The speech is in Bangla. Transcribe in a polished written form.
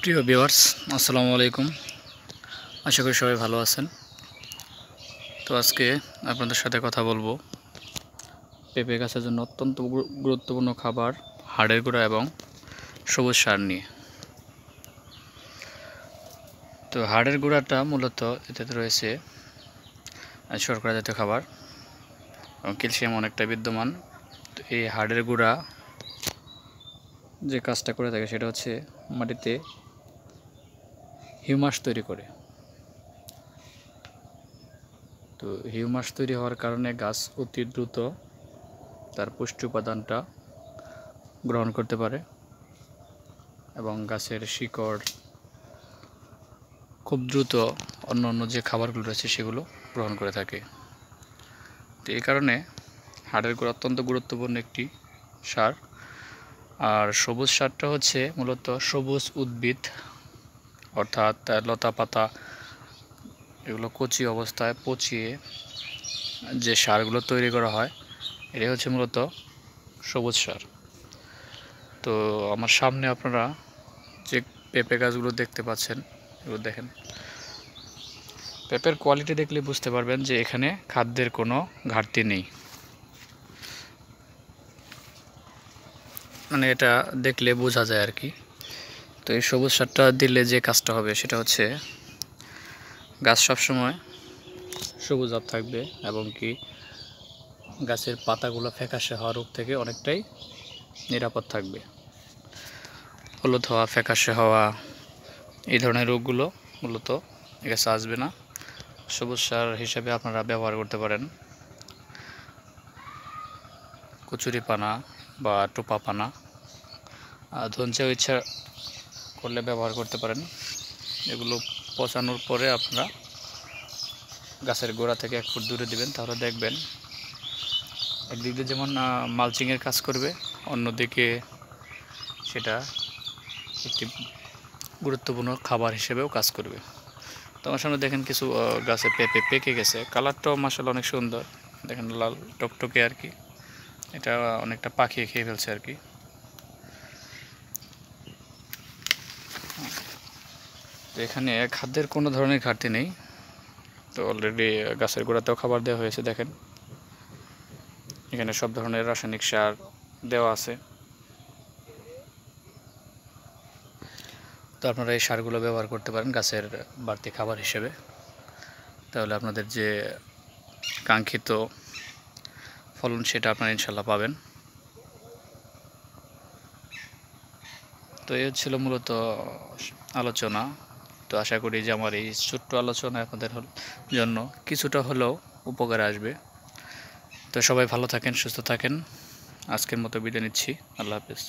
প্রিয় ভিউয়ার্স, আসসালামু আলাইকুম। আশা করি সবাই ভালো আছেন। তো আজকে আপনাদের সাথে কথা বলবো পেঁপে গাছের জন্য অত্যন্ত গুরুত্বপূর্ণ খাবার হাড়ের গুঁড়া এবং সবুজ সার নিয়ে। তো হাড়ের গুঁড়াটা মূলত এতে রয়েছে শর্করা জাতীয় খাবার এবং ক্যালসিয়াম অনেকটা বিদ্যমান। তো এই হাড়ের গুঁড়া যে কাজটা করে থাকে সেটা হচ্ছে মাটিতে হিউমাস তৈরি করে। তো হিউমাস তৈরি হওয়ার কারণে গাছ অতি দ্রুত তার পুষ্টি উপাদানটা গ্রহণ করতে পারে এবং গাছের শিকড় খুব দ্রুত অন্য যে খাবারগুলো রয়েছে সেগুলো গ্রহণ করে থাকে। তো এই কারণে হাড়ের গুঁড়া অত্যন্ত গুরুত্বপূর্ণ একটি সার। আর সবুজ সারটা হচ্ছে মূলত সবুজ উদ্ভিদ, অর্থাৎ লতা পাতা এগুলো কচি অবস্থায় পচিয়ে যে সারগুলো তৈরি করা হয় এটাই হচ্ছে মূলত সবুজ সার। তো আমার সামনে আপনারা যে পেঁপে গাছগুলো দেখতে পাচ্ছেন, এগুলো দেখেন, পেঁপের কোয়ালিটি দেখলে বুঝতে পারবেন যে এখানে খাদ্যের কোনো ঘাটতি নেই। মানে এটা দেখলে বোঝা যায় আর কি। তো এই সবুজ সারটা দিলে যে কাজটা হবে সেটা হচ্ছে গাছ সবসময় সবুজাভ থাকবে এবং কি গাছের পাতাগুলো ফ্যাকাশে হওয়া রোগ থেকে অনেকটাই নিরাপদ থাকবে। হলুদ হওয়া, ফ্যাকাশে হওয়া এই ধরনের রোগগুলো মূলত গাছে আসবে না। সবুজ সার হিসেবে আপনারা ব্যবহার করতে পারেন কচুরি পানা বা টোপা পানা, ধনচেও ইচ্ছা করলে ব্যবহার করতে পারেন। এগুলো পচানোর পরে আপনারা গাছের গোড়া থেকে 1 ফুট দূরে দিবেন, তাহলে দেখবেন একদিক দিয়ে যেমন মালচিংয়ের কাজ করবে, অন্যদিকে সেটা একটি গুরুত্বপূর্ণ খাবার হিসেবেও কাজ করবে। তো আমার সামনে দেখেন কিছু গাছে পেঁপে পেকে গেছে, কালারটাও মাশাআল্লাহ অনেক সুন্দর, দেখেন লাল টকটকে আর কি। এটা অনেকটা পাখি খেয়ে ফেলছে আর কি। তো এখানে খাদ্যের কোনো ধরনের ঘাটতি নেই। তো অলরেডি গাছের গোড়াতেও খাবার দেওয়া হয়েছে, দেখেন এখানে সব ধরনের রাসায়নিক সার দেওয়া আছে। তো আপনারা এই সারগুলো ব্যবহার করতে পারেন গাছের বাড়তি খাবার হিসেবে, তাহলে আপনাদের যে কাঙ্ক্ষিত ফলন সেটা আপনারা ইনশাল্লাহ পাবেন। তো এই ছিল মূলত আলোচনা। তো আশা করি যে আমার এই ছোট্ট আলোচনা আপনাদের জন্য কিছুটা হলেও উপকারে আসবে। তো সবাই ভালো থাকেন, সুস্থ থাকেন। আজকের মতো বিদায় নিচ্ছি। আল্লাহ হাফেজ।